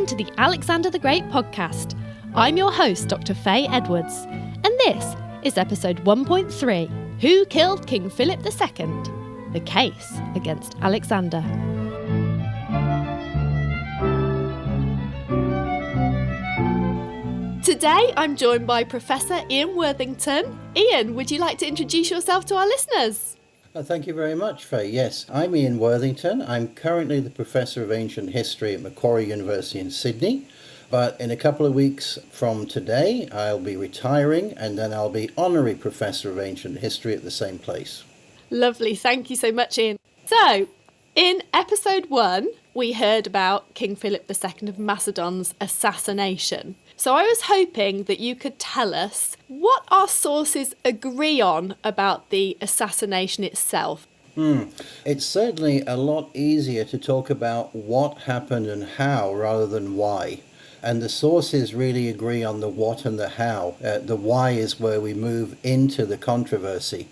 listening to the Alexander the Great podcast. I'm your host, Dr. Faye Edwards, and this is episode 1.3, Who Killed King Philip II? The Case Against Alexander. Today I'm joined by Professor Ian Worthington. Ian, would you like to introduce yourself to our listeners? Thank you very much, Faye. Yes, I'm Ian Worthington. I'm currently the Professor of Ancient History at Macquarie University in Sydney. But in a couple of weeks from today, I'll be retiring and then I'll be Honorary Professor of Ancient History at the same place. Lovely. Thank you so much, Ian. So, in episode 1, we heard about King Philip II of Macedon's assassination. So I was hoping that you could tell us what our sources agree on about the assassination itself. It's certainly a lot easier to talk about what happened and how rather than why. And the sources really agree on the what and the how. The why is where we move into the controversy.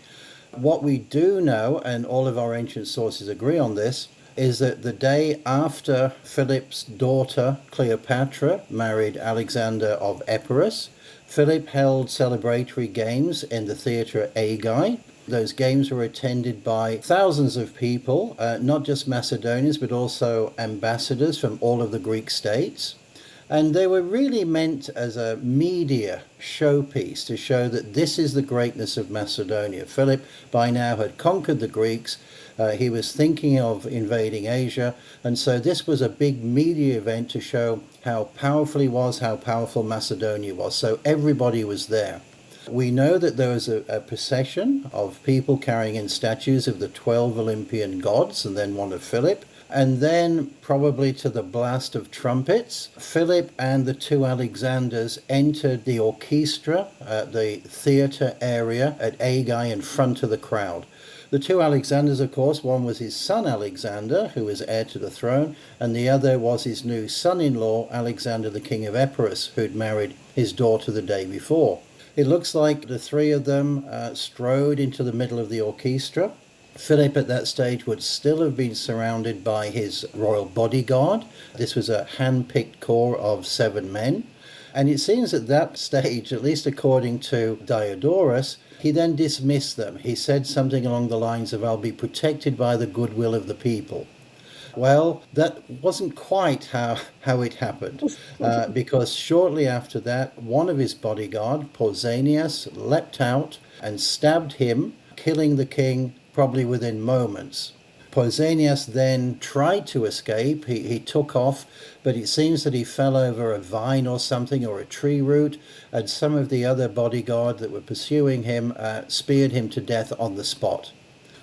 What we do know, and all of our ancient sources agree on this, is that the day after Philip's daughter Cleopatra married Alexander of Epirus, Philip held celebratory games in the theatre at Aigai. Those games were attended by thousands of people, not just Macedonians, but also ambassadors from all of the Greek states. And they were really meant as a media showpiece to show that this is the greatness of Macedonia. Philip by now had conquered the Greeks. He was thinking of invading Asia. And so this was a big media event to show how powerful he was, how powerful Macedonia was. So everybody was there. We know that there was a procession of people carrying in statues of the 12 Olympian gods and then one of Philip. And then, probably to the blast of trumpets, Philip and the two Alexanders entered the orchestra, the theatre area at Aigai in front of the crowd. The two Alexanders, of course, one was his son Alexander, who was heir to the throne, and the other was his new son-in-law, Alexander the King of Epirus, who'd married his daughter the day before. It looks like the three of them strode into the middle of the orchestra. Philip at that stage would still have been surrounded by his royal bodyguard. This was a hand-picked corps of 7 men. And it seems at that stage, at least according to Diodorus, he then dismissed them. He said something along the lines of, "I'll be protected by the goodwill of the people." Well, that wasn't quite how it happened, because shortly after that, one of his bodyguard, Pausanias, leapt out and stabbed him, killing the king probably within moments. Pausanias then tried to escape. He took off, but it seems that he fell over a vine or something, or a tree root, and some of the other bodyguard that were pursuing him speared him to death on the spot.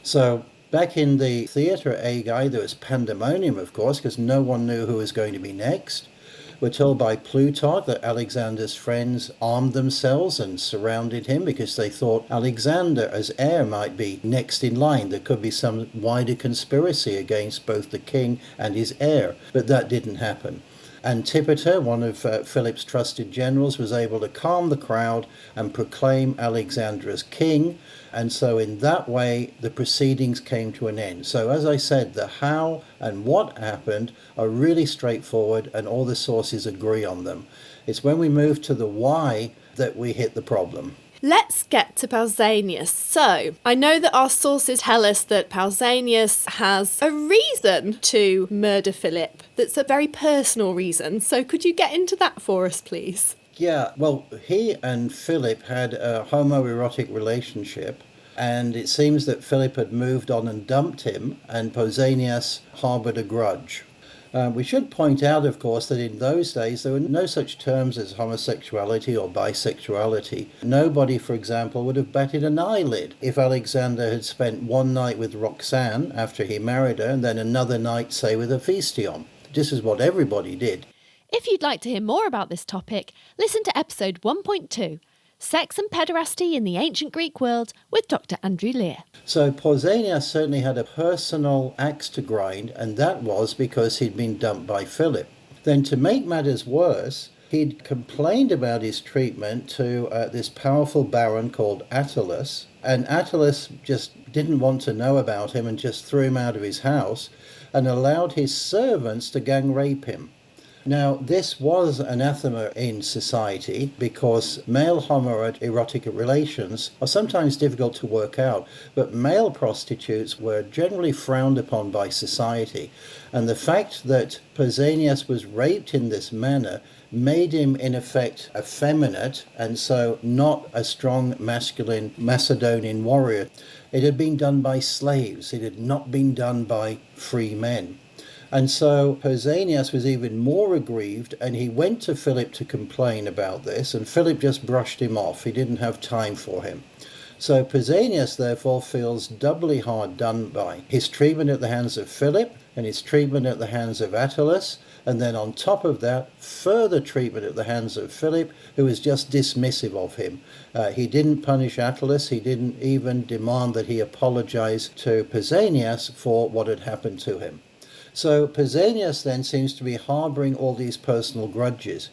So back in the theatre at Aigai, there was pandemonium, of course, because no one knew who was going to be next. We're told by Plutarch that Alexander's friends armed themselves and surrounded him because they thought Alexander as heir might be next in line. There could be some wider conspiracy against both the king and his heir, but that didn't happen. Antipater, one of Philip's trusted generals, was able to calm the crowd and proclaim Alexander as king, and so in that way the proceedings came to an end. So as I said, the how and what happened are really straightforward and all the sources agree on them. It's when we move to the why that we hit the problem. Let's get to Pausanias. So, I know that our sources tell us that Pausanias has a reason to murder Philip. That's a very personal reason. So could you get into that for us, please? Yeah, well, he and Philip had a homoerotic relationship, and it seems that Philip had moved on and dumped him, and Pausanias harboured a grudge. We should point out, of course, that in those days there were no such terms as homosexuality or bisexuality. Nobody, for example, would have batted an eyelid if Alexander had spent one night with Roxanne after he married her and then another night, say, with Hephaestion. This is what everybody did. If you'd like to hear more about this topic, listen to episode 1.2, Sex and Pederasty in the Ancient Greek World with Dr. Andrew Lear. So Pausanias certainly had a personal axe to grind, and that was because he'd been dumped by Philip. Then to make matters worse, he'd complained about his treatment to this powerful baron called Attalus, and Attalus just didn't want to know about him and just threw him out of his house and allowed his servants to gang rape him. Now, this was anathema in society because male homoerotic relations are sometimes difficult to work out, but male prostitutes were generally frowned upon by society. And the fact that Pausanias was raped in this manner made him, in effect, effeminate, and so not a strong masculine Macedonian warrior. It had been done by slaves. It had not been done by free men. And so Pausanias was even more aggrieved, and he went to Philip to complain about this, and Philip just brushed him off. He didn't have time for him. So Pausanias, therefore, feels doubly hard done by. His treatment at the hands of Philip, and his treatment at the hands of Attalus, and then on top of that, further treatment at the hands of Philip, who was just dismissive of him. He didn't punish Attalus. He didn't even demand that he apologize to Pausanias for what had happened to him. So Pausanias then seems to be harboring all these personal grudges.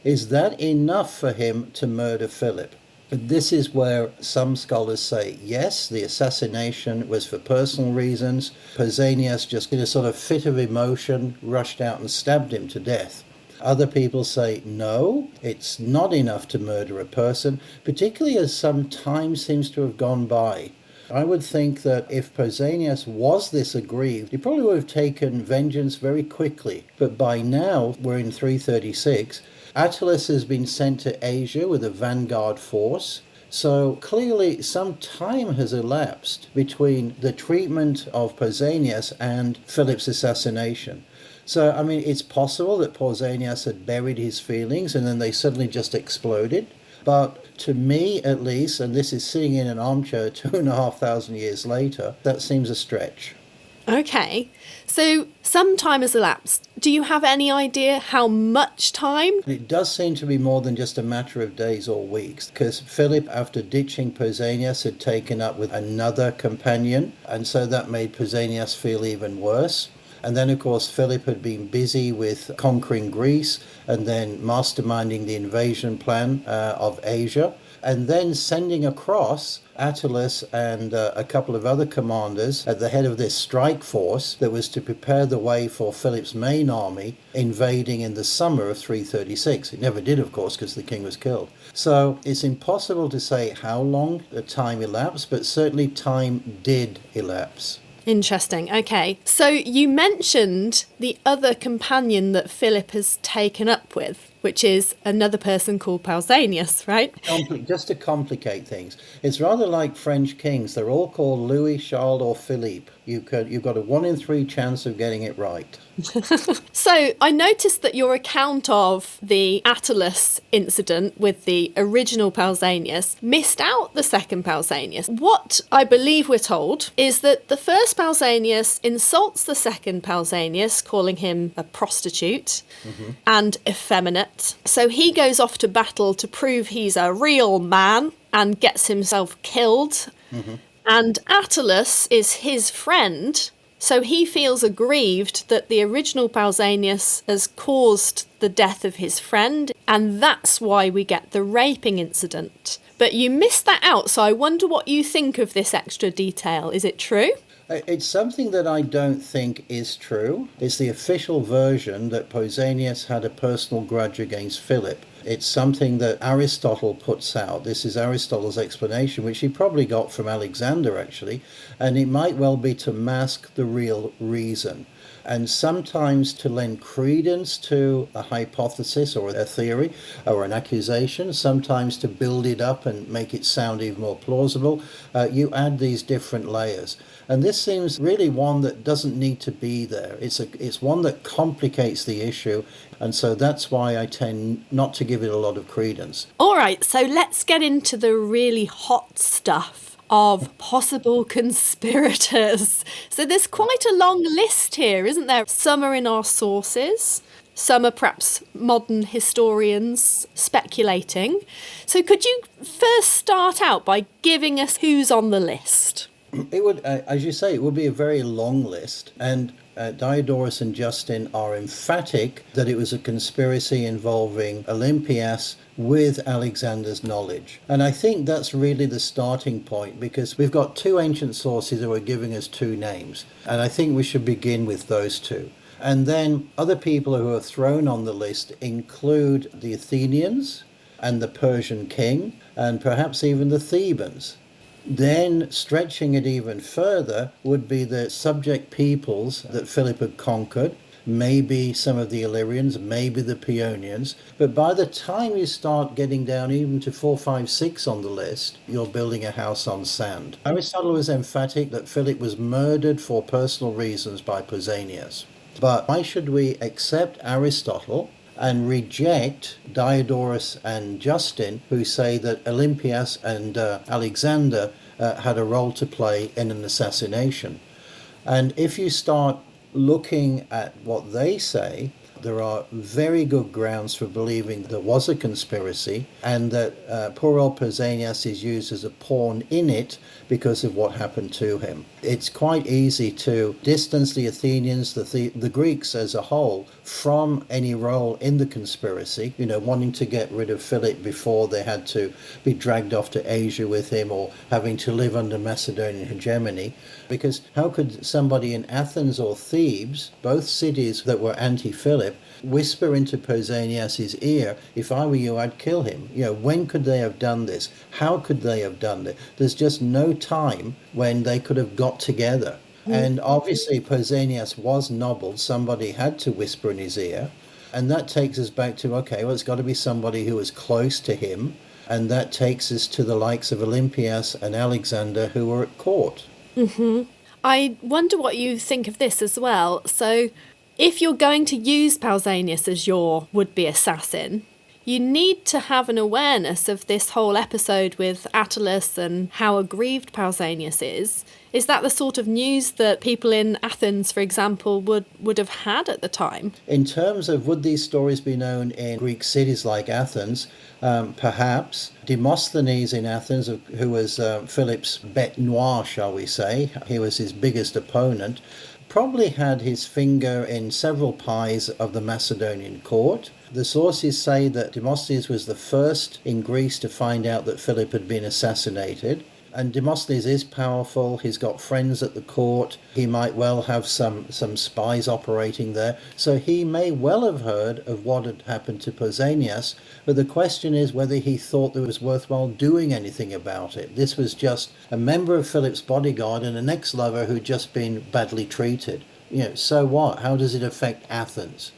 Is that enough for him to murder Philip? This is where some scholars say, yes, the assassination was for personal reasons. Pausanias just in a sort of fit of emotion rushed out and stabbed him to death. Other people say, no, it's not enough to murder a person, particularly as some time seems to have gone by. I would think that if Pausanias was this aggrieved, he probably would have taken vengeance very quickly. But by now, we're in 336, Attalus has been sent to Asia with a vanguard force. So clearly some time has elapsed between the treatment of Pausanias and Philip's assassination. So, I mean, it's possible that Pausanias had buried his feelings and then they suddenly just exploded. But to me, at least, and this is sitting in an armchair 2,500 years later, that seems a stretch. Okay, so some time has elapsed. Do you have any idea how much time? It does seem to be more than just a matter of days or weeks, because Philip, after ditching Pausanias, had taken up with another companion, and so that made Pausanias feel even worse. And then, of course, Philip had been busy with conquering Greece and then masterminding the invasion plan of Asia, and then sending across Attalus and a couple of other commanders at the head of this strike force that was to prepare the way for Philip's main army invading in the summer of 336. It never did, of course, because the king was killed. So it's impossible to say how long the time elapsed, but certainly time did elapse. Interesting. Okay. So you mentioned the other companion that Philip has taken up with, which is another person called Pausanias, right? Just to complicate things, it's rather like French kings. They're all called Louis, Charles, or Philippe. You've got a 1 in 3 chance of getting it right. So I noticed that your account of the Attalus incident with the original Pausanias missed out the second Pausanias. What I believe we're told is that the first Pausanias insults the second Pausanias, calling him a prostitute and effeminate. So he goes off to battle to prove he's a real man and gets himself killed. And Attalus is his friend, so he feels aggrieved that the original Pausanias has caused the death of his friend, and that's why we get the raping incident. But you missed that out, so I wonder what you think of this extra detail. Is it true? It's something that I don't think is true. It's the official version that Pausanias had a personal grudge against Philip. It's something that Aristotle puts out. This is Aristotle's explanation, which he probably got from Alexander, actually, and it might well be to mask the real reason. And sometimes to lend credence to a hypothesis or a theory or an accusation, sometimes to build it up and make it sound even more plausible, you add these different layers. And this seems really one that doesn't need to be there. It's one that complicates the issue, and so that's why I tend not to give it a lot of credence. All right, so let's get into the really hot stuff of possible conspirators. So there's quite a long list here, isn't there? Some are in our sources. Some are perhaps modern historians speculating. So could you first start out by giving us who's on the list? It would, as you say, it would be a very long list, and Diodorus and Justin are emphatic that it was a conspiracy involving Olympias with Alexander's knowledge. And I think that's really the starting point, because we've got two ancient sources who are giving us two names, and I think we should begin with those two. And then other people who are thrown on the list include the Athenians and the Persian king, and perhaps even the Thebans. Then, stretching it even further, would be the subject peoples that Philip had conquered, maybe some of the Illyrians, maybe the Paeonians. But by the time you start getting down even to 4, 5, 6 on the list, you're building a house on sand. Aristotle was emphatic that Philip was murdered for personal reasons by Pausanias. But why should we accept Aristotle and reject Diodorus and Justin, who say that Olympias and Alexander had a role to play in an assassination? And if you start looking at what they say, there are very good grounds for believing there was a conspiracy, and that poor old Pausanias is used as a pawn in it because of what happened to him. It's quite easy to distance the Athenians, the Greeks as a whole, from any role in the conspiracy, wanting to get rid of Philip before they had to be dragged off to Asia with him, or having to live under Macedonian hegemony. Because how could somebody in Athens or Thebes, both cities that were anti-Philip, whisper into Pausanias' ear, if I were you, I'd kill him? When could they have done this? How could they have done it? There's just no time when they could have got together. And obviously Pausanias was nobbled. Somebody had to whisper in his ear. And that takes us back to, okay, well, it's got to be somebody who was close to him. And that takes us to the likes of Olympias and Alexander, who were at court. I wonder what you think of this as well. So if you're going to use Pausanias as your would-be assassin, you need to have an awareness of this whole episode with Attalus and how aggrieved Pausanias is. Is that the sort of news that people in Athens, for example, would have had at the time? In terms of would these stories be known in Greek cities like Athens, perhaps. Demosthenes in Athens, who was Philip's bête noire, shall we say, he was his biggest opponent, probably had his finger in several pies of the Macedonian court. The sources say that Demosthenes was the first in Greece to find out that Philip had been assassinated. And Demosthenes is powerful. He's got friends at the court. He might well have some spies operating there. So he may well have heard of what had happened to Pausanias. But the question is whether he thought it was worthwhile doing anything about it. This was just a member of Philip's bodyguard and an ex-lover who'd just been badly treated. So what? How does it affect Athens?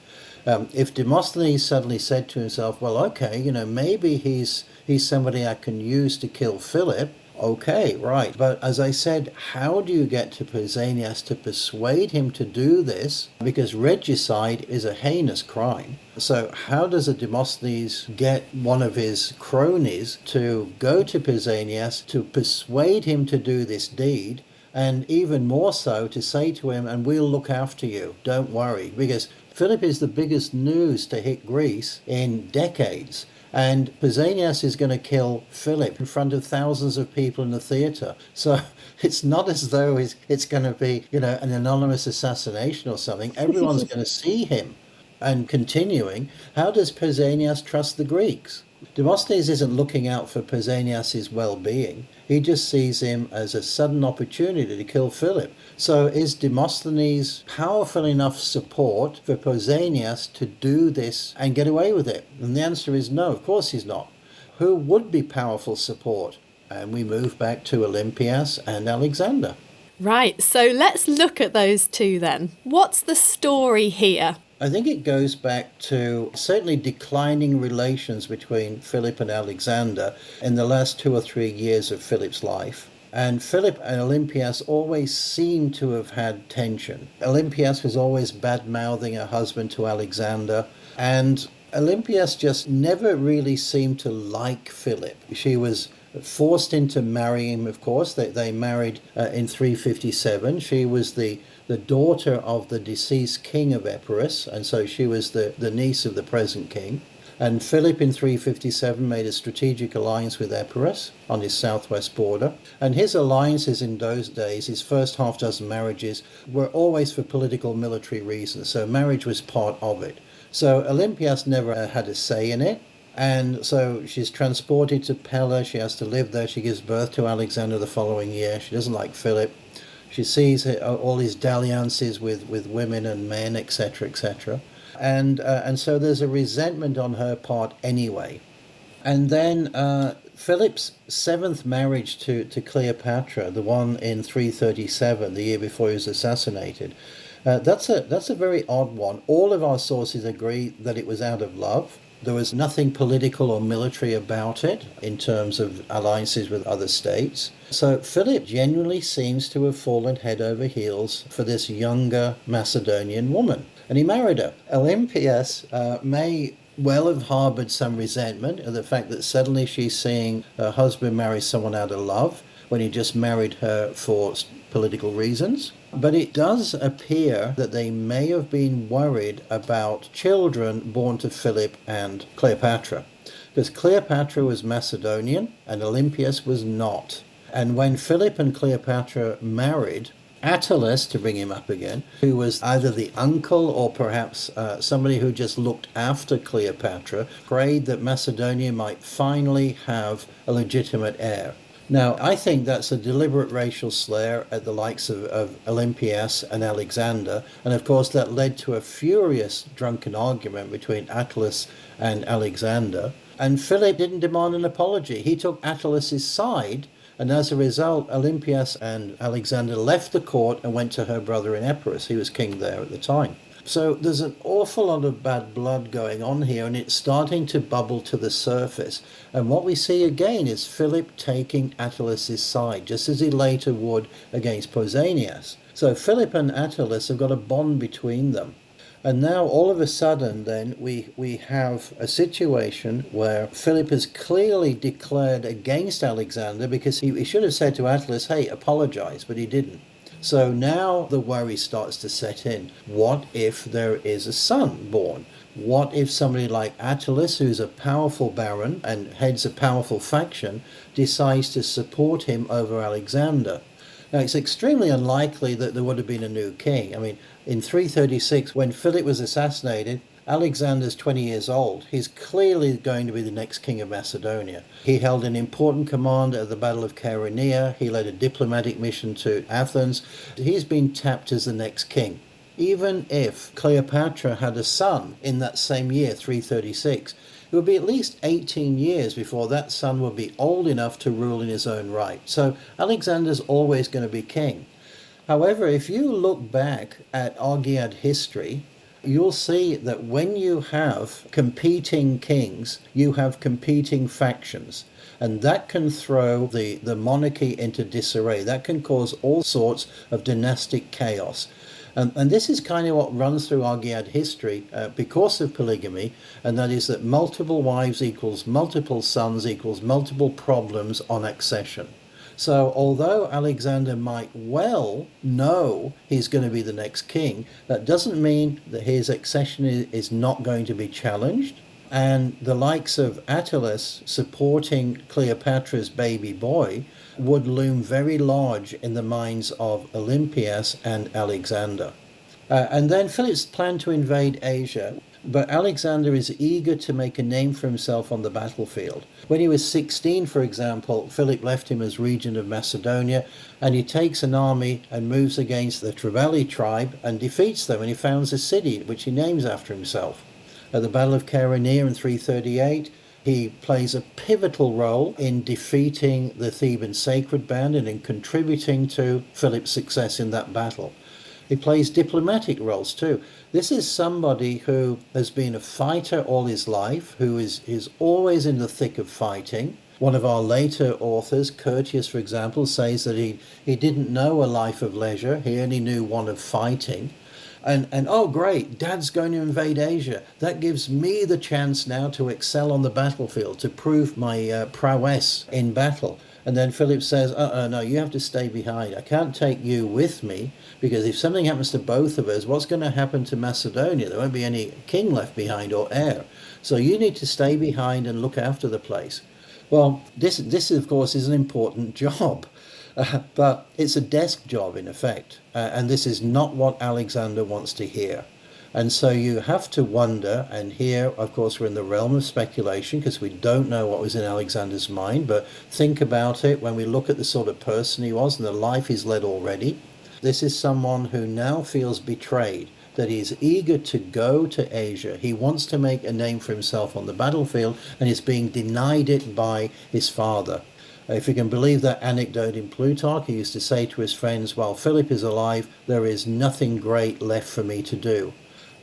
If Demosthenes suddenly said to himself, well, okay, maybe he's somebody I can use to kill Philip. Okay, right. But as I said, how do you get to Pausanias to persuade him to do this? Because regicide is a heinous crime. So how does a Demosthenes get one of his cronies to go to Pausanias to persuade him to do this deed? And even more so to say to him, and we'll look after you, don't worry. Because Philip is the biggest news to hit Greece in decades. And Pausanias is going to kill Philip in front of thousands of people in the theatre. So it's not as though it's going to be, an anonymous assassination or something. Everyone's going to see him. And continuing, how does Pausanias trust the Greeks? Demosthenes isn't looking out for Pausanias' well-being. He just sees him as a sudden opportunity to kill Philip. So is Demosthenes powerful enough support for Pausanias to do this and get away with it? And the answer is no, of course he's not. Who would be powerful support? And we move back to Olympias and Alexander. Right, so let's look at those two then. What's the story here? I think it goes back to certainly declining relations between Philip and Alexander in the last 2 or 3 years of Philip's life. And Philip and Olympias always seem to have had tension. Olympias was always bad-mouthing her husband to Alexander, and Olympias just never really seemed to like Philip. She was forced into marrying him, of course. They married in 357. She was the daughter of the deceased king of Epirus, and so she was the niece of the present king. And Philip in 357 made a strategic alliance with Epirus on his southwest border. And his alliances in those days, his first half dozen marriages, were always for political military reasons. So marriage was part of it. So Olympias never had a say in it. And so she's transported to Pella. She has to live there. She gives birth to Alexander the following year. She doesn't like Philip. She sees all his dalliances with women and men, etc., etc. And so there's a resentment on her part anyway. And then Philip's seventh marriage to Cleopatra, the one in 337, the year before he was assassinated, that's a very odd one. All of our sources agree that it was out of love. There was nothing political or military about it in terms of alliances with other states. So Philip genuinely seems to have fallen head over heels for this younger Macedonian woman. And he married her. Olympias may well have harboured some resentment at the fact that suddenly she's seeing her husband marry someone out of love when he just married her for political reasons. But it does appear that they may have been worried about children born to Philip and Cleopatra, because Cleopatra was Macedonian and Olympias was not. And when Philip and Cleopatra married, Attalus, to bring him up again, who was either the uncle or perhaps somebody who just looked after Cleopatra, prayed that Macedonia might finally have a legitimate heir. Now, I think that's a deliberate racial slur at the likes of Olympias and Alexander, and of course that led to a furious drunken argument between Attalus and Alexander, and Philip didn't demand an apology. He took Attalus's side, and as a result, Olympias and Alexander left the court and went to her brother in Epirus. He was king there at the time. So there's an awful lot of bad blood going on here, and it's starting to bubble to the surface. And what we see again is Philip taking Attalus's side, just as he later would against Pausanias. So Philip and Attalus have got a bond between them. And now all of a sudden then we have a situation where Philip has clearly declared against Alexander, because he should have said to Attalus, hey, apologize, but he didn't. So now the worry starts to set in. What if there is a son born? What if somebody like Attalus, who's a powerful baron and heads a powerful faction, decides to support him over Alexander? Now, it's extremely unlikely that there would have been a new king. I mean, in 336, when Philip was assassinated, Alexander's 20 years old. He's clearly going to be the next king of Macedonia. He held an important command at the Battle of Chaeronea. He led a diplomatic mission to Athens. He's been tapped as the next king. Even if Cleopatra had a son in that same year, 336, it would be at least 18 years before that son would be old enough to rule in his own right. So Alexander's always going to be king. However, if you look back at Argead history, you'll see that when you have competing kings, you have competing factions. And that can throw the monarchy into disarray. That can cause all sorts of dynastic chaos. And this is kind of what runs through Argead history because of polygamy, and that is that multiple wives equals multiple sons equals multiple problems on accession. So although Alexander might well know he's going to be the next king, that doesn't mean that his accession is not going to be challenged. And the likes of Attalus supporting Cleopatra's baby boy would loom very large in the minds of Olympias and Alexander. And then Philip's planned to invade Asia, but Alexander is eager to make a name for himself on the battlefield. When he was 16, for example, Philip left him as regent of Macedonia, and he takes an army and moves against the Trevali tribe and defeats them, and he founds a city which he names after himself. At the Battle of Chaeronea in 338, he plays a pivotal role in defeating the Theban sacred band and in contributing to Philip's success in that battle. He plays diplomatic roles too. This is somebody who has been a fighter all his life, who is always in the thick of fighting. One of our later authors, Curtius, for example, says that he didn't know a life of leisure. He only knew one of fighting. And oh great, Dad's going to invade Asia. That gives me the chance now to excel on the battlefield, to prove my prowess in battle. And then Philip says, no, you have to stay behind. I can't take you with me, because if something happens to both of us, what's going to happen to Macedonia? There won't be any king left behind or heir. So you need to stay behind and look after the place. Well, this of course, is an important job. But it's a desk job in effect, and this is not what Alexander wants to hear. And so you have to wonder, and here of course we're in the realm of speculation because we don't know what was in Alexander's mind, but think about it when we look at the sort of person he was and the life he's led already. This is someone who now feels betrayed, that he is eager to go to Asia. He wants to make a name for himself on the battlefield and is being denied it by his father. If you can believe that anecdote in Plutarch, he used to say to his friends, while Philip is alive, there is nothing great left for me to do.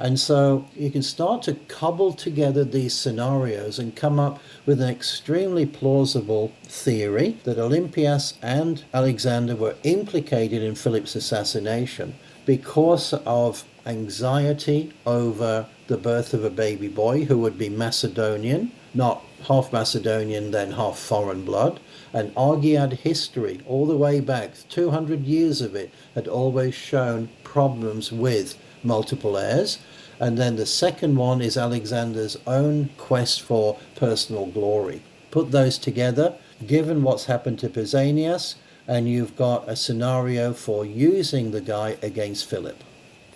And so you can start to cobble together these scenarios and come up with an extremely plausible theory that Olympias and Alexander were implicated in Philip's assassination because of anxiety over the birth of a baby boy who would be Macedonian, not half Macedonian, then half foreign blood. And Argead history, all the way back, 200 years of it, had always shown problems with multiple heirs. And then the second one is Alexander's own quest for personal glory. Put those together, given what's happened to Pausanias, and you've got a scenario for using the guy against Philip.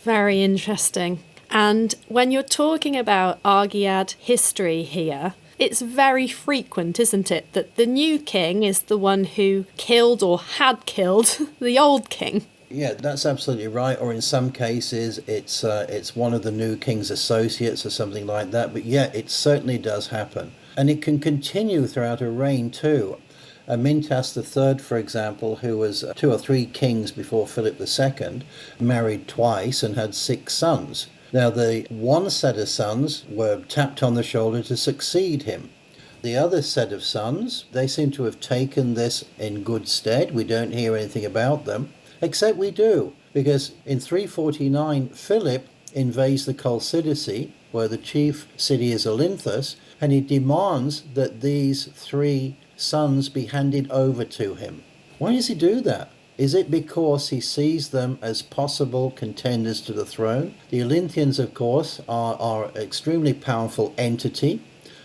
Very interesting. And when you're talking about Argead history here, it's very frequent, isn't it, that the new king is the one who killed or had killed the old king? Yeah, that's absolutely right. Or in some cases, it's one of the new king's associates or something like that. But yeah, it certainly does happen. And it can continue throughout a reign too. Amyntas III, for example, who was 2 or 3 kings before Philip II, married twice and had 6 sons. Now, the one set of sons were tapped on the shoulder to succeed him. The other set of sons, they seem to have taken this in good stead. We don't hear anything about them. Except we do, because in 349, Philip invades the Chalcidice, where the chief city is Olympias, and he demands that these 3 sons be handed over to him. Why does he do that? Is it because he sees them as possible contenders to the throne? The Olympians, of course, are an extremely powerful entity.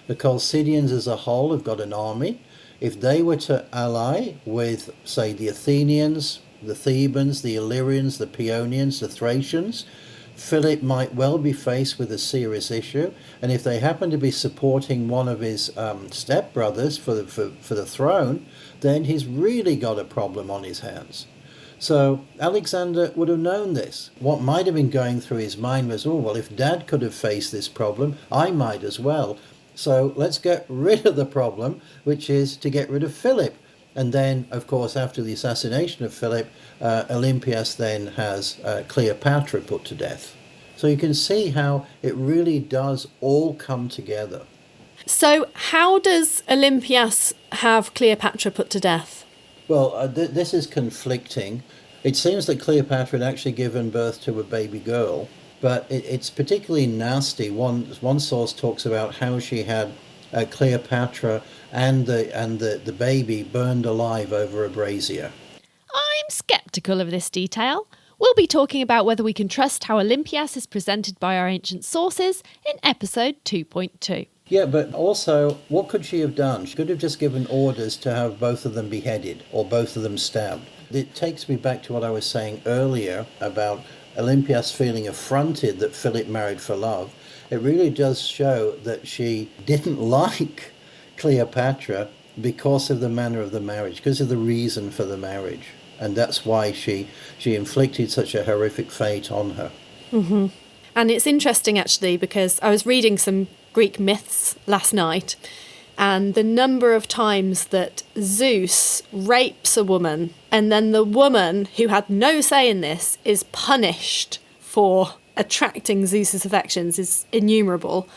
The Chalcidians as a whole have got an army. If they were to ally with, say, the Athenians, the Thebans, the Illyrians, the Paeonians, the Thracians, Philip might well be faced with a serious issue. And if they happen to be supporting one of his stepbrothers for the throne, then he's really got a problem on his hands. So Alexander would have known this. What might have been going through his mind was, oh, well, if Dad could have faced this problem, I might as well. So let's get rid of the problem, which is to get rid of Philip. And then, of course, after the assassination of Philip, Olympias then has Cleopatra put to death. So you can see how it really does all come together. So how does Olympias have Cleopatra put to death? Well, this is conflicting. It seems that Cleopatra had actually given birth to a baby girl, but it's particularly nasty. One source talks about how she had Cleopatra and the baby burned alive over a brazier. I'm sceptical of this detail. We'll be talking about whether we can trust how Olympias is presented by our ancient sources in episode 2.2. Yeah, but also, what could she have done? She could have just given orders to have both of them beheaded or both of them stabbed. It takes me back to what I was saying earlier about Olympias feeling affronted that Philip married for love. It really does show that she didn't like Cleopatra because of the manner of the marriage, because of the reason for the marriage. And that's why she inflicted such a horrific fate on her. Mm-hmm. And it's interesting, actually, because I was reading some Greek myths last night, and the number of times that Zeus rapes a woman, and then the woman who had no say in this is punished for attracting Zeus's affections is innumerable.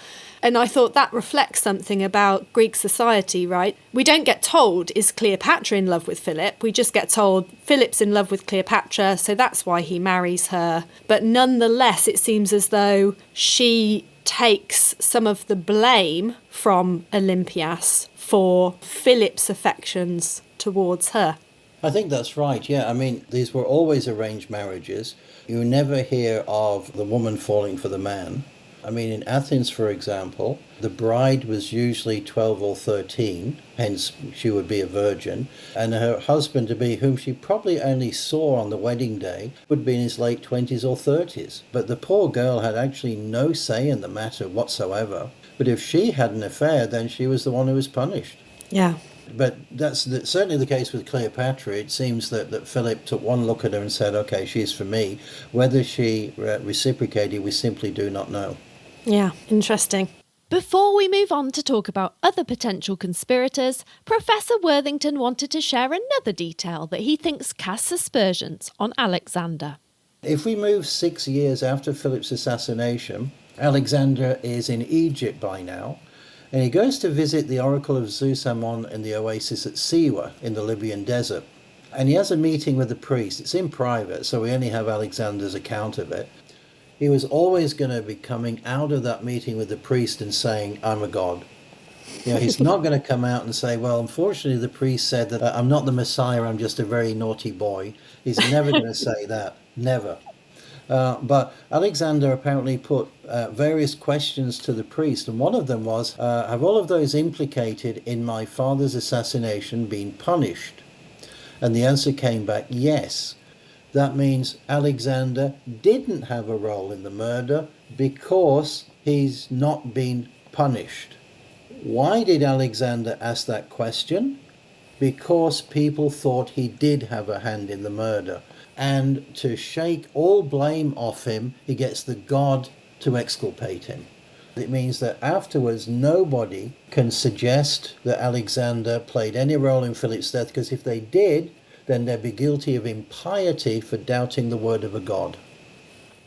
And I thought that reflects something about Greek society, right? We don't get told, is Cleopatra in love with Philip? We just get told, Philip's in love with Cleopatra, so that's why he marries her. But nonetheless, it seems as though she takes some of the blame from Olympias for Philip's affections towards her. I think that's right, yeah. I mean, these were always arranged marriages. You never hear of the woman falling for the man. I mean, in Athens, for example, the bride was usually 12 or 13, hence she would be a virgin, and her husband-to-be, whom she probably only saw on the wedding day, would be in his late 20s or 30s. But the poor girl had actually no say in the matter whatsoever. But if she had an affair, then she was the one who was punished. Yeah. But that's certainly the case with Cleopatra. It seems that Philip took one look at her and said, okay, she's for me. Whether she reciprocated, we simply do not know. Yeah, interesting. Before we move on to talk about other potential conspirators, Professor Worthington wanted to share another detail that he thinks casts aspersions on Alexander. If we move 6 years after Philip's assassination, Alexander is in Egypt by now, and he goes to visit the oracle of Zeus Ammon in the oasis at Siwa in the Libyan desert. And he has a meeting with the priest. It's in private, so we only have Alexander's account of it. He was always going to be coming out of that meeting with the priest and saying, I'm a god. He's not going to come out and say, well, unfortunately, the priest said that I'm not the Messiah, I'm just a very naughty boy. He's never going to say that. Never. But Alexander apparently put various questions to the priest, and one of them was, have all of those implicated in my father's assassination been punished? And the answer came back, yes. That means Alexander didn't have a role in the murder because he's not been punished. Why did Alexander ask that question? Because people thought he did have a hand in the murder. And to shake all blame off him, he gets the god to exculpate him. It means that afterwards nobody can suggest that Alexander played any role in Philip's death, because if they did, then they'd be guilty of impiety for doubting the word of a god.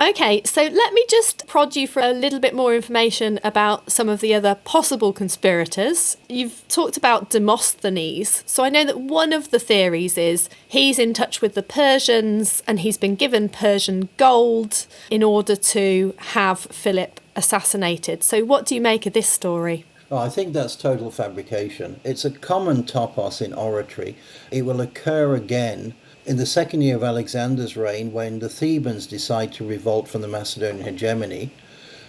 Okay, so let me just prod you for a little bit more information about some of the other possible conspirators. You've talked about Demosthenes, so I know that one of the theories is he's in touch with the Persians and he's been given Persian gold in order to have Philip assassinated. So what do you make of this story? Oh, I think that's total fabrication. It's a common topos in oratory. It will occur again in the second year of Alexander's reign, when the Thebans decide to revolt from the Macedonian hegemony.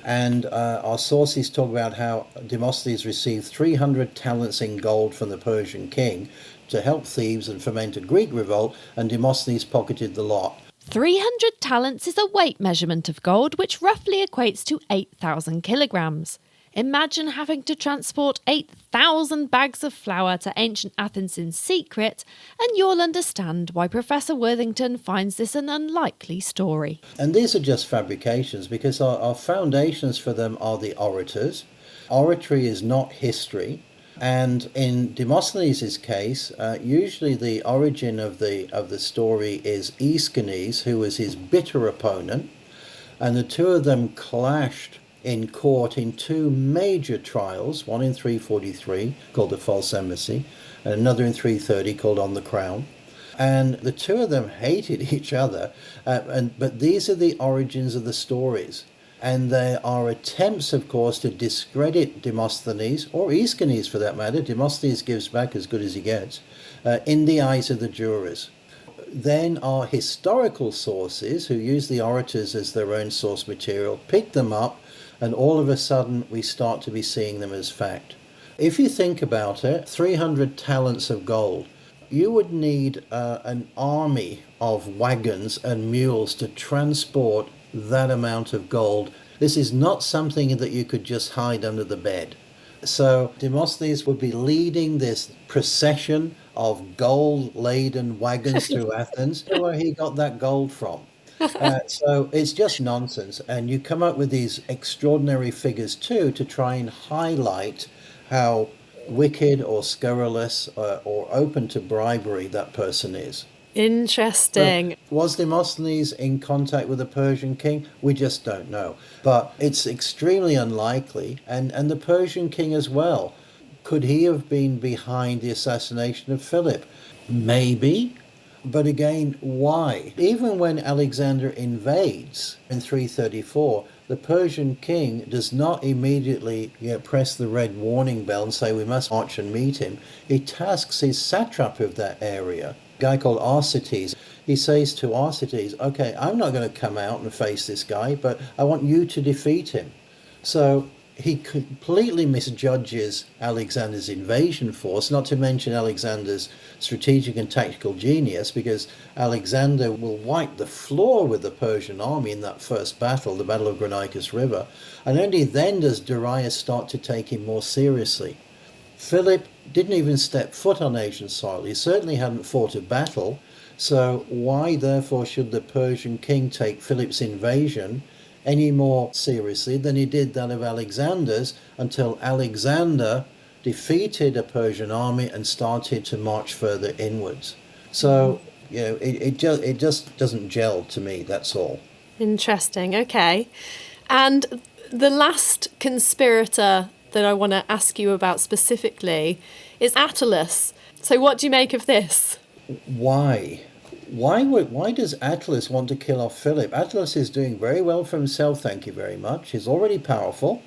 And our sources talk about how Demosthenes received 300 talents in gold from the Persian king to help Thebes and foment a Greek revolt, and Demosthenes pocketed the lot. 300 talents is a weight measurement of gold, which roughly equates to 8,000 kilograms. Imagine having to transport 8,000 bags of flour to ancient Athens in secret, and you'll understand why Professor Worthington finds this an unlikely story. And these are just fabrications, because our foundations for them are the orators. Oratory is not history. And in Demosthenes' case, usually the origin of the story is Aeschines, who was his bitter opponent, and the two of them clashed in court in two major trials, one in 343 called the False Embassy, and another in 330 called On the Crown. And the two of them hated each other, but these are the origins of the stories. And there are attempts, of course, to discredit Demosthenes, or Aeschines for that matter. Demosthenes gives back as good as he gets, in the eyes of the jurors. Then our historical sources, who use the orators as their own source material, pick them up, and all of a sudden we start to be seeing them as fact. If you think about it, 300 talents of gold, you would need an army of wagons and mules to transport that amount of gold. This is not something that you could just hide under the bed. So Demosthenes would be leading this procession of gold-laden wagons through Athens, where he got that gold from. So it's just nonsense. And you come up with these extraordinary figures too to try and highlight how wicked or scurrilous or open to bribery that person is. Interesting. So, was Demosthenes in contact with the Persian king? We just don't know. But it's extremely unlikely. And the Persian king as well. Could he have been behind the assassination of Philip? Maybe. But again, why? Even when Alexander invades in 334, the Persian king does not immediately press the red warning bell and say we must march and meet him. He tasks his satrap of that area, a guy called Arsaces. He says to Arsaces, okay, I'm not going to come out and face this guy, but I want you to defeat him. So he completely misjudges Alexander's invasion force, not to mention Alexander's strategic and tactical genius, because Alexander will wipe the floor with the Persian army in that first battle, the Battle of Granicus River, and only then does Darius start to take him more seriously. Philip didn't even step foot on Asian soil. He certainly hadn't fought a battle. So why, therefore, should the Persian king take Philip's invasion any more seriously than he did that of Alexander's, until Alexander defeated a Persian army and started to march further inwards? So, it just doesn't gel to me, that's all. Interesting, okay. And the last conspirator that I want to ask you about specifically is Attalus. So what do you make of this? Why? Why does Attalus want to kill off Philip? Attalus is doing very well for himself, thank you very much. He's already powerful.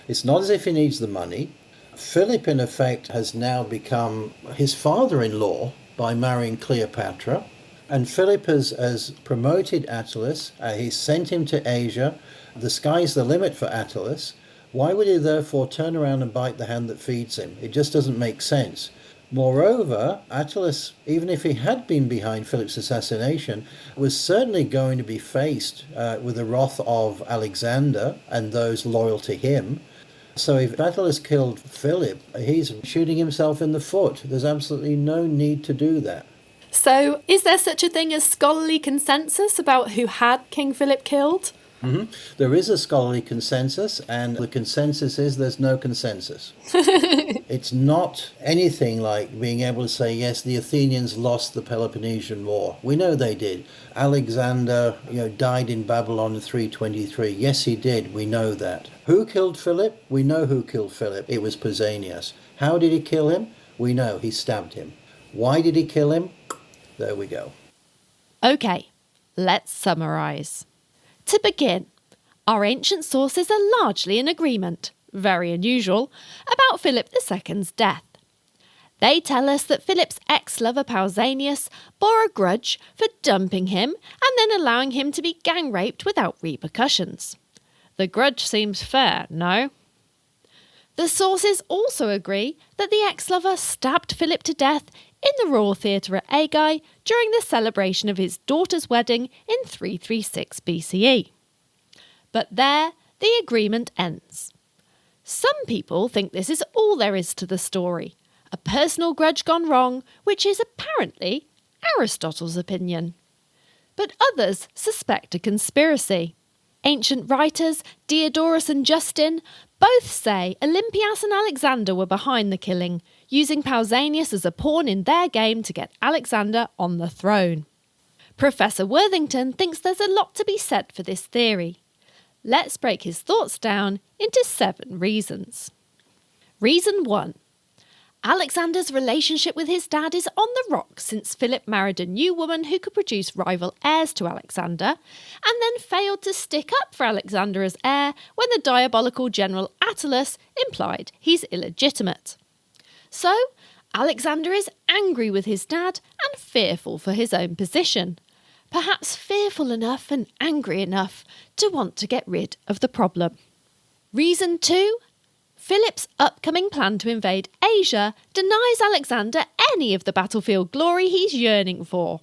It's not as if he needs the money. Philip, in effect, has now become his father-in-law by marrying Cleopatra. And Philip has promoted Attalus. He's sent him to Asia. The sky's the limit for Attalus. Why would he therefore turn around and bite the hand that feeds him? It just doesn't make sense. Moreover, Attalus, even if he had been behind Philip's assassination, was certainly going to be faced with the wrath of Alexander and those loyal to him. So if Attalus killed Philip, he's shooting himself in the foot. There's absolutely no need to do that. So is there such a thing as scholarly consensus about who had King Philip killed? Mm-hmm. There is a scholarly consensus, and the consensus is there's no consensus. It's not anything like being able to say, yes, the Athenians lost the Peloponnesian War. We know they did. Alexander, died in Babylon in 323. Yes, he did. We know that. Who killed Philip? We know who killed Philip. It was Pausanias. How did he kill him? We know. He stabbed him. Why did he kill him? There we go. Okay, let's summarise. To begin, our ancient sources are largely in agreement, very unusual, about Philip II's death. They tell us that Philip's ex-lover Pausanias bore a grudge for dumping him and then allowing him to be gang-raped without repercussions. The grudge seems fair, no? The sources also agree that the ex-lover stabbed Philip to death in the Royal Theatre at Aigai during the celebration of his daughter's wedding in 336 BCE. But there, the agreement ends. Some people think this is all there is to the story, a personal grudge gone wrong, which is apparently Aristotle's opinion. But others suspect a conspiracy. Ancient writers, Diodorus and Justin, both say Olympias and Alexander were behind the killing, using Pausanias as a pawn in their game to get Alexander on the throne. Professor Worthington thinks there's a lot to be said for this theory. Let's break his thoughts down into 7 reasons. Reason 1. Alexander's relationship with his dad is on the rocks since Philip married a new woman who could produce rival heirs to Alexander, and then failed to stick up for Alexander as heir when the diabolical general Attalus implied he's illegitimate. So, Alexander is angry with his dad and fearful for his own position. Perhaps fearful enough and angry enough to want to get rid of the problem. Reason 2. Philip's upcoming plan to invade Asia denies Alexander any of the battlefield glory he's yearning for.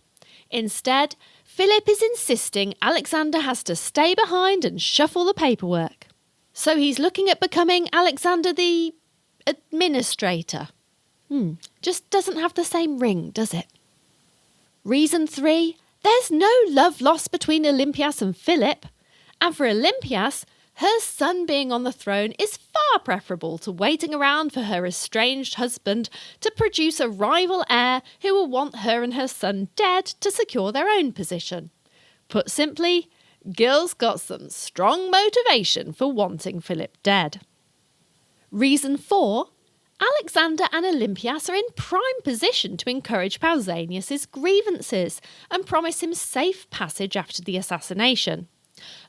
Instead, Philip is insisting Alexander has to stay behind and shuffle the paperwork. So he's looking at becoming Alexander the administrator. Just doesn't have the same ring, does it? Reason 3. There's no love lost between Olympias and Philip. And for Olympias, her son being on the throne is far preferable to waiting around for her estranged husband to produce a rival heir who will want her and her son dead to secure their own position. Put simply, Gil's got some strong motivation for wanting Philip dead. Reason 4. Alexander and Olympias are in prime position to encourage Pausanias' grievances and promise him safe passage after the assassination.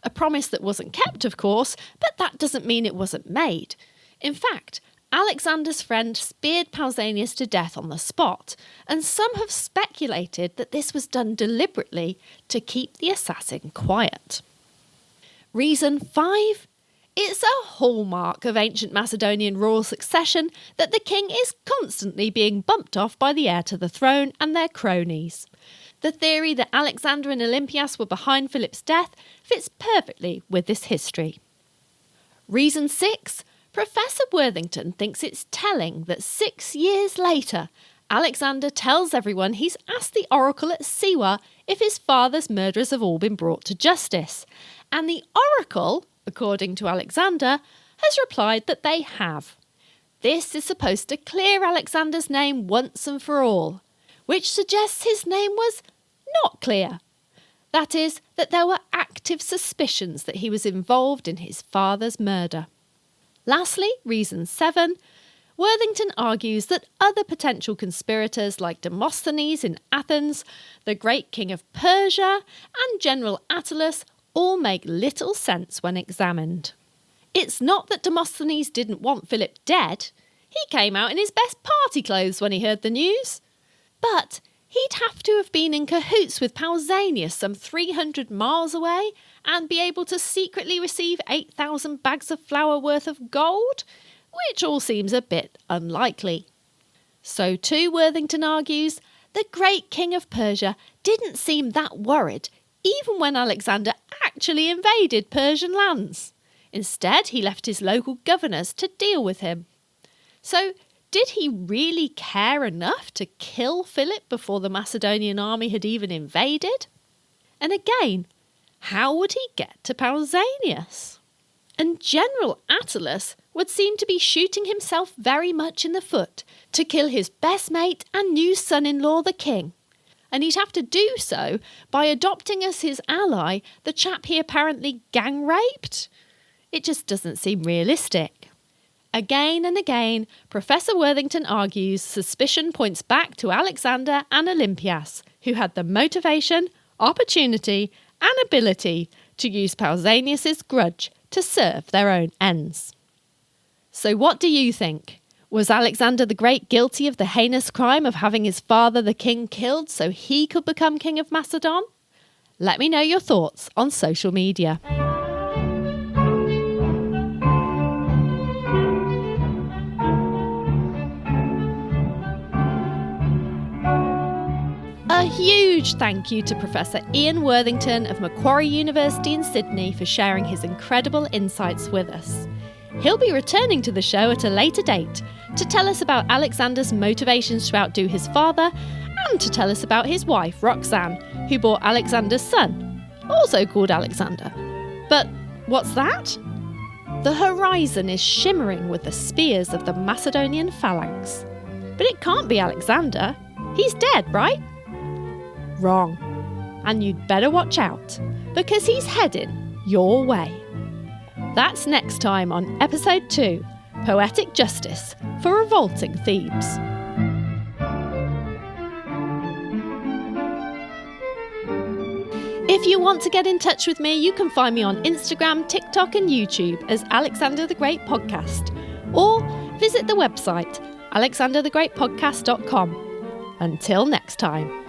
A promise that wasn't kept, of course, but that doesn't mean it wasn't made. In fact, Alexander's friend speared Pausanias to death on the spot, and some have speculated that this was done deliberately to keep the assassin quiet. Reason 5. It's a hallmark of ancient Macedonian royal succession that the king is constantly being bumped off by the heir to the throne and their cronies. The theory that Alexander and Olympias were behind Philip's death fits perfectly with this history. Reason 6. Professor Worthington thinks it's telling that 6 years later, Alexander tells everyone he's asked the oracle at Siwa if his father's murderers have all been brought to justice. And the oracle, according to Alexander, has replied that they have. This is supposed to clear Alexander's name once and for all, which suggests his name was not clear. That is, that there were active suspicions that he was involved in his father's murder. Lastly, reason 7, Worthington argues that other potential conspirators like Demosthenes in Athens, the great king of Persia, and General Attalus all make little sense when examined. It's not that Demosthenes didn't want Philip dead. He came out in his best party clothes when he heard the news. But he'd have to have been in cahoots with Pausanias some 300 miles away and be able to secretly receive 8,000 bags of flour worth of gold, which all seems a bit unlikely. So too, Worthington argues, the great king of Persia didn't seem that worried even when Alexander actually invaded Persian lands. Instead, he left his local governors to deal with him. So, did he really care enough to kill Philip before the Macedonian army had even invaded? And again, how would he get to Pausanias? And General Attalus would seem to be shooting himself very much in the foot to kill his best mate and new son-in-law, the king. And he'd have to do so by adopting as his ally the chap he apparently gang-raped. It just doesn't seem realistic. Again and again, Professor Worthington argues suspicion points back to Alexander and Olympias, who had the motivation, opportunity, and ability to use Pausanias' grudge to serve their own ends. So what do you think? Was Alexander the Great guilty of the heinous crime of having his father the king killed so he could become king of Macedon? Let me know your thoughts on social media. A huge thank you to Professor Ian Worthington of Macquarie University in Sydney for sharing his incredible insights with us. He'll be returning to the show at a later date to tell us about Alexander's motivations to outdo his father and to tell us about his wife, Roxanne, who bore Alexander's son, also called Alexander. But what's that? The horizon is shimmering with the spears of the Macedonian phalanx. But it can't be Alexander. He's dead, right? Wrong. And you'd better watch out, because he's heading your way. That's next time on Episode 2, Poetic Justice for Revolting Thebes. If you want to get in touch with me, you can find me on Instagram, TikTok and YouTube as Alexander the Great Podcast, or visit the website alexanderthegreatpodcast.com. Until next time.